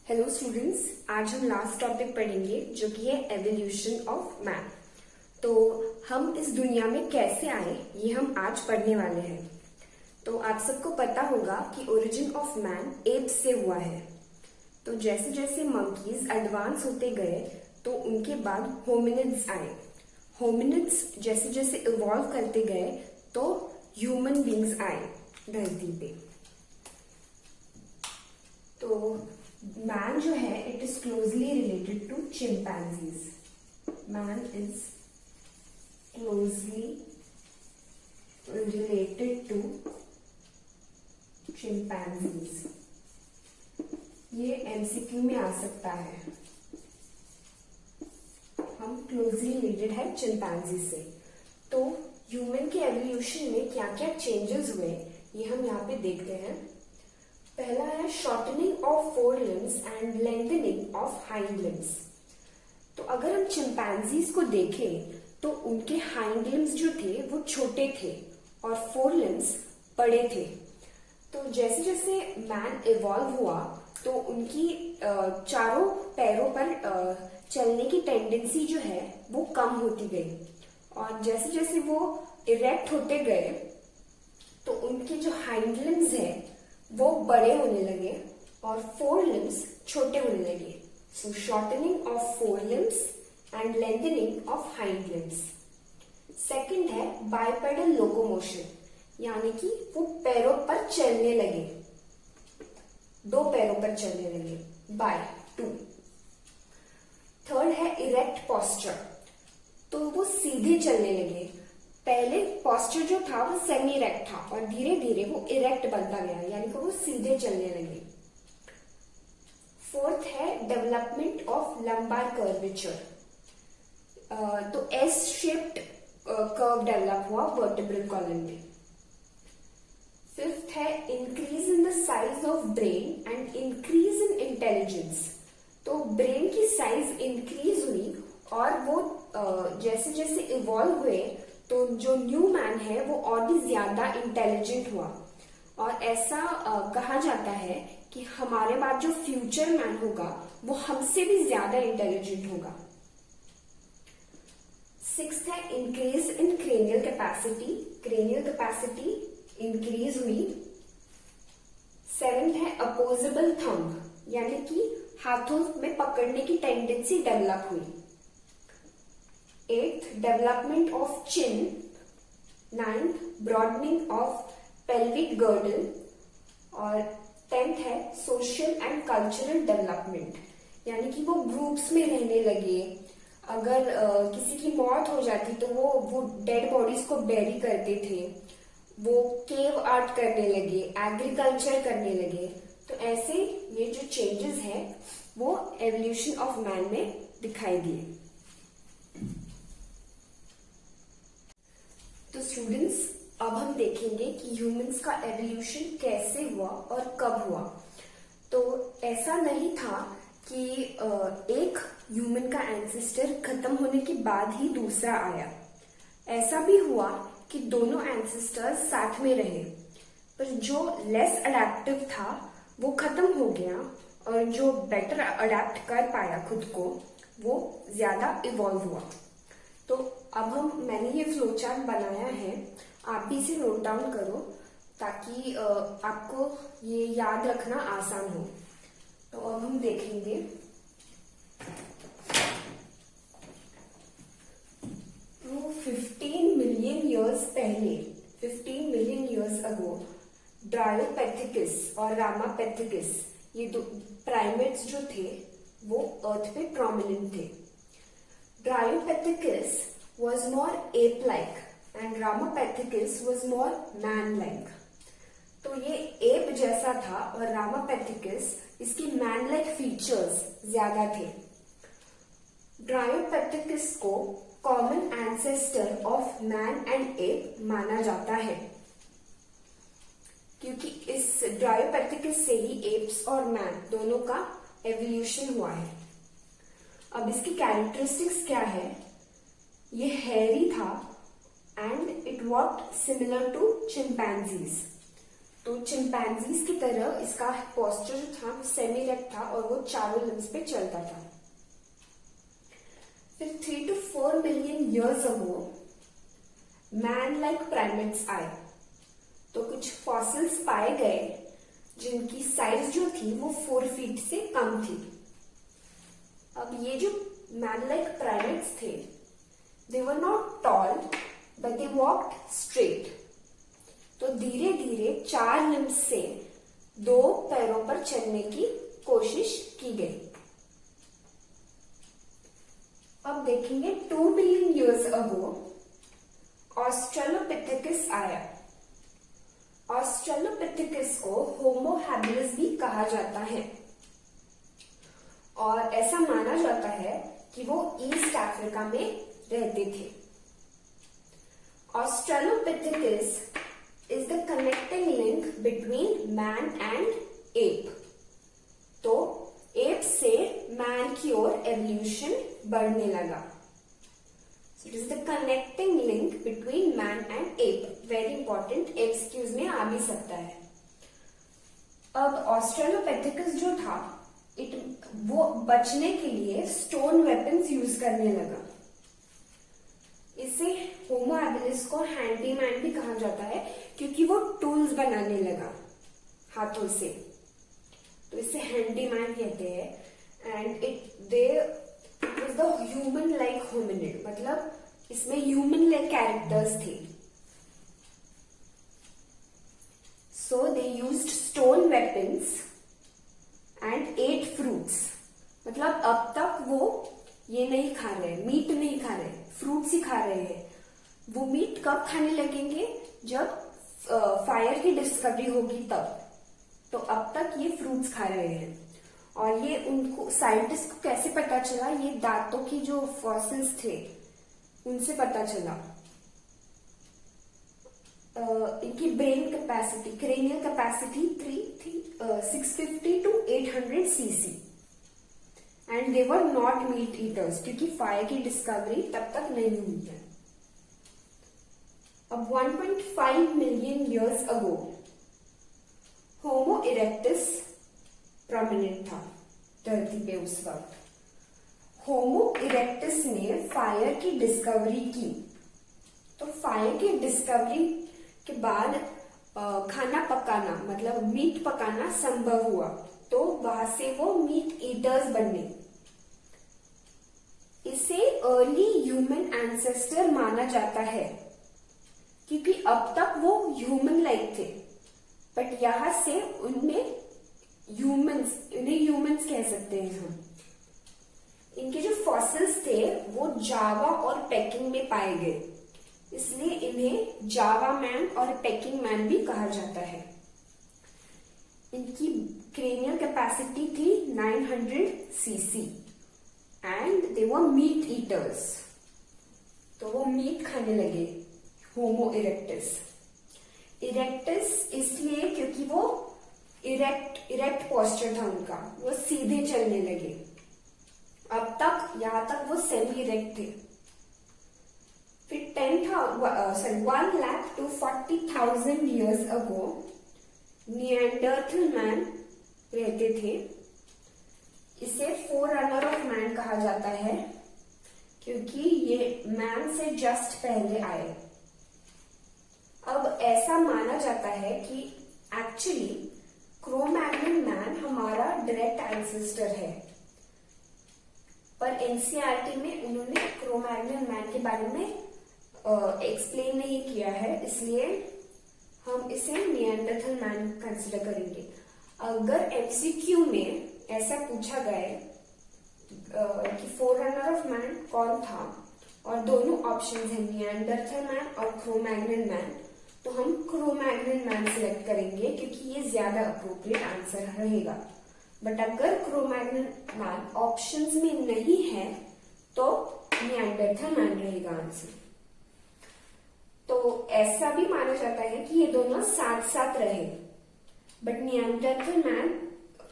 Hello students, आज हम last topic पढ़ेंगे जो कि है एवोल्यूशन ऑफ मैन। तो हम इस दुनिया में कैसे आए ये हम आज पढ़ने वाले हैं। तो आप सबको पता होगा कि ओरिजिन ऑफ मैन एप्स से हुआ है। तो जैसे जैसे मंकीज एडवांस होते गए तो उनके बाद होमिनिड्स आए। होमिनिड्स जैसे जैसे इवॉल्व करते गए तो ह्यूमन बींग्स आए धरती पे। तो मैन जो है it is closely related to chimpanzees. Man is closely related to chimpanzees. ये एमसीक्यू में आ सकता है। हम क्लोजली रिलेटेड है चिंपैंजी से। तो ह्यूमन के एवोल्यूशन में क्या क्या चेंजेस हुए ये हम यहाँ पे देखते हैं। पहला है shortening of fore limbs and lengthening of hind limbs. तो अगर हम चिंपैंजीज को देखें तो उनके हाइंड लिम्स जो थे वो छोटे थे और फोर लिम्स बड़े थे। तो जैसे जैसे मैन इवॉल्व हुआ तो उनकी चारों पैरों पर चलने की टेंडेंसी जो है वो कम होती गई और जैसे जैसे वो इरेक्ट होते गए तो उनके जो हाइंड लिम्स है वो बड़े होने लगे और फोर लिम्स छोटे होने लगे। So shortening of fore limbs and lengthening of hind limbs. Second है बाइपेडल लोकोमोशन, यानी कि वो पैरों पर चलने लगे, दो पैरों पर चलने लगे, बाय टू। थर्ड है इरेक्ट पोस्चर, तो वो सीधे चलने लगे। पहले पोस्चर जो था वो सेमी इरेक्ट था और धीरे धीरे वो इरेक्ट बनता गया, यानी कि वो सीधे चलने लगे। फोर्थ है डेवलपमेंट ऑफ लंबार कर्वेचर, तो एस शेप्ड कर्व डेवलप हुआ वर्टेब्रल कॉलम में। फिफ्थ है increase in the size of brain and increase in intelligence, तो ब्रेन की साइज इंक्रीज हुई और वो जैसे जैसे इवॉल्व हुए तो जो न्यू मैन है वो और भी ज्यादा इंटेलिजेंट हुआ। और ऐसा कहा जाता है कि हमारे बाद जो फ्यूचर मैन होगा वो हमसे भी ज्यादा इंटेलिजेंट होगा। सिक्स्थ है increase in cranial capacity, cranial capacity increase हुई। सेवेंथ है अपोजेबल थंब, यानी कि हाथों में पकड़ने की टेंडेंसी डेवलप हुई। Eighth development of chin. Ninth broadening of pelvic girdle. और टेंथ है सोशल एंड कल्चरल डेवलपमेंट, यानी कि वो ग्रुप्स में रहने लगे। अगर किसी की मौत हो जाती तो वो डेड बॉडीज को बेरी करते थे, वो केव आर्ट करने लगे, एग्रीकल्चर करने लगे। तो ऐसे ये जो चेंजेस है वो एवोल्यूशन ऑफ मैन में दिखाई दिए। तो स्टूडेंट्स, अब हम देखेंगे कि ह्यूमंस का एवोल्यूशन कैसे हुआ और कब हुआ। तो ऐसा नहीं था कि एक ह्यूमन का एंसेस्टर खत्म होने के बाद ही दूसरा आया। ऐसा भी हुआ कि दोनों एंसेस्टर्स साथ में रहे, पर जो लेस अडेप्टिव था वो खत्म हो गया और जो बेटर अडेप्ट कर पाया खुद को वो ज्यादा इवॉल्व हुआ। तो अब मैंने ये फ्लो चार्ट बनाया है, आप भी इसे नोट डाउन करो ताकि आपको ये याद रखना आसान हो। तो अब हम देखेंगे तो 15 मिलियन ईयर्स पहले, 15 मिलियन ईयर्स अगो ड्रायोपैथिकस और रामापैथिकस, ये दो प्राइमेट्स जो थे वो अर्थ पे प्रोमिनेंट थे। Dryopithecus was more ape-like and Ramapithecus was more man-like. तो ये एप जैसा था और रामापैथिकस इसकी मैन-लाइक फीचर्स ज्यादा थे। ड्रायोपैथिकस को common ancestor of man and app माना जाता है क्योंकि इस ड्रायोपैथिकस से ही एप्स और मैन दोनों का एवोल्यूशन हुआ है। अब इसकी कैरेक्टरिस्टिक्स क्या है? ये हेयरी था and it walked similar to chimpanzees. तो चिंपैंजीज की तरह इसका पोस्चर जो था सेमी इरेक्ट था और वो चारों लिम्स पे चलता था। फिर 3 to 4 million years ago man like primates आए। तो कुछ फॉसिल्स पाए गए जिनकी साइज जो थी वो 4 फीट से कम थी। अब ये जो मैन लाइक प्राइमेट्स थे, they were not tall but they walked straight. तो धीरे धीरे 4 लिम्स से 2 पैरों पर चलने की कोशिश की गई। अब देखेंगे 2 million years ago ऑस्ट्रेलोपिथेकस आया। ऑस्ट्रेलोपिथेकस को होमो हैबिलिस भी कहा जाता है और ऐसा माना जाता है कि वो ईस्ट अफ्रीका में रहते थे। Australopithecus is the connecting link between man and ape. तो एप से मैन की ओर एवोल्यूशन बढ़ने लगा। It is the connecting link between man and ape. Very important, excuse me आ भी सकता है। अब ऑस्ट्रेलोपिथेकस जो था वो बचने के लिए स्टोन वेपन्स यूज करने लगा। इसे होमो हैबिलिस को हैंडीमैन भी कहा जाता है क्योंकि वो टूल्स बनाने लगा हाथों से, तो इसे हैंडीमैन कहते हैं। And it was the human like hominid, मतलब इसमें ह्यूमन लाइक कैरेक्टर्स थे। So they used stone weapons and ate fruits। मतलब अब तक वो ये नहीं खा रहे, मीट नहीं खा रहे, फ्रूट्स ही खा रहे हैं। वो मीट कब खाने लगेंगे? जब फायर की डिस्कवरी होगी तब। तो अब तक ये फ्रूट्स खा रहे हैं। और ये उनको साइंटिस्ट को कैसे पता चला? ये दांतों की जो फॉसिल्स थे उनसे पता चला। इनकी brain capacity, cranial capacity 650 to 800 cc and they were not meet eaters क्योंकि फायर की डिस्कवरी तब तक नहीं हुई है। अब 1.5 million years ago होमो इरेक्टस प्रोमिनेंट था धरती पे उस वक्त। होमो इरेक्टस ने फायर की डिस्कवरी की। तो फायर की डिस्कवरी के बाद खाना पकाना मतलब मीट पकाना संभव हुआ। तो वहां से वो मीट ईटर्स बने। इसे अर्ली ह्यूमन एंसेस्टर माना जाता है क्योंकि अब तक वो ह्यूमन लाइक थे, बट यहां से उन्हें ह्यूमंस कह सकते हैं हम। इनके जो फॉसिल्स थे वो जावा और पेकिंग में पाए गए, इसलिए इन्हें जावा मैन और पेकिंग मैन भी कहा जाता है। इनकी क्रेनियल कैपेसिटी थी 900 cc and they were meet eaters. तो वो मीट खाने लगे होमो इरेक्टस। इरेक्टस इसलिए क्योंकि वो इरेक्ट पोस्चर था उनका, वो सीधे चलने लगे। अब तक यहां तक वो सेमी इरेक्ट थे। फिर 1 lakh to 40,000 years ago Neanderthal man रहते थे। इसे फोररनर ऑफ मैन कहा जाता है क्योंकि ये मैन से जस्ट पहले आए। अब ऐसा माना जाता है कि एक्चुअली क्रो-मैग्नन मैन हमारा डायरेक्ट एंसेस्टर है, पर एनसीईआरटी में उन्होंने क्रो-मैग्नन मैन के बारे में एक्सप्लेन नहीं किया है, इसलिए हम इसे निएंडरथल मैन कंसिडर करेंगे। अगर एमसीक्यू में ऐसा पूछा गया कि फोररनर ऑफ मैन कौन था और दोनों ऑप्शंस हैं निएंडरथल मैन और क्रो-मैग्नन मैन, तो हम क्रो-मैग्नन मैन सिलेक्ट करेंगे क्योंकि ये ज्यादा अप्रोप्रिएट आंसर रहेगा। बट अगर क्रो-मैग्नन मैन ऑप्शंस में नहीं है तो निएंडरथल मैन रहेगा आंसर। तो ऐसा भी माना जाता है कि ये दोनों साथ साथ रहे, but Neanderthal man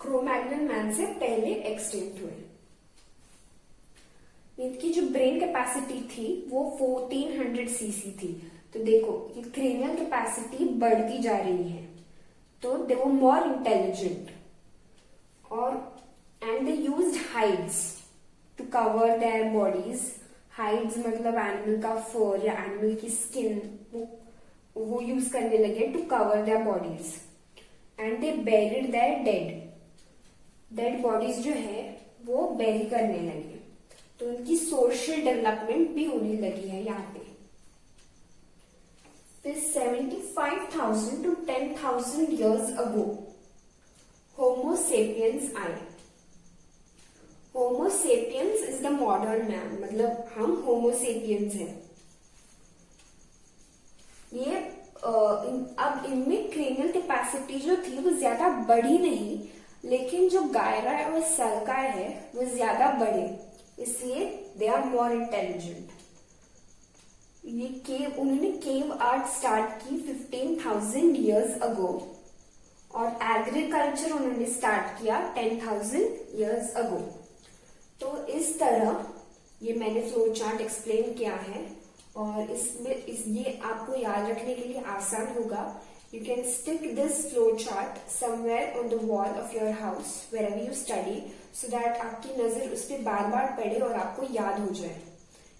Cro-Magnon man से पहले एक्सटिंक्ट हुए। इनकी जो ब्रेन कैपेसिटी थी वो 1400 cc थी। तो देखो ये क्रेनियल कैपेसिटी बढ़ती जा रही है। तो दे वर मोर इंटेलिजेंट। और and they used hides to cover their bodies. Hides मतलब एनिमल का फर या एनिमल की स्किन, वो यूज करने लगे to cover their bodies. And they buried their dead bodies जो है वो बेरी करने लगे। तो उनकी सोशल डेवलपमेंट भी होने लगी है यहाँ पे। फिर 75,000 to 10,000 years ago Homo sapiens आए। Homo sapiens is the modern man, मतलब हम होमो सेपियंस हैं। ये अब इनमें क्रेनियल कैपेसिटी जो थी वो ज्यादा बढ़ी नहीं, लेकिन जो गायरा और सलकाय है वो ज्यादा बढ़े, इसलिए दे आर मोर इंटेलिजेंट। ये उन्होंने केव आर्ट स्टार्ट की 15,000 years ago और एग्रीकल्चर उन्होंने स्टार्ट किया 10,000 years ago। तो इस तरह ये मैंने फ्लो चार्ट एक्सप्लेन किया है और इसमें ये आपको याद रखने के लिए आसान होगा। You can stick this flow chart somewhere on the wall of your house wherever you study, so that आपकी नजर उस पर बार बार पड़े और आपको याद हो जाए,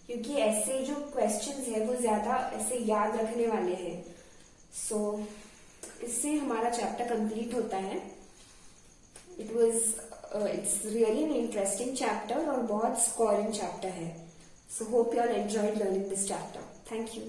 क्योंकि ऐसे जो क्वेश्चंस है वो ज्यादा ऐसे याद रखने वाले हैं। सो इससे हमारा चैप्टर कंप्लीट होता है। It's really an interesting chapter और बहुत स्कोरिंग चैप्टर है। So hope you all enjoyed learning this chapter. Thank you.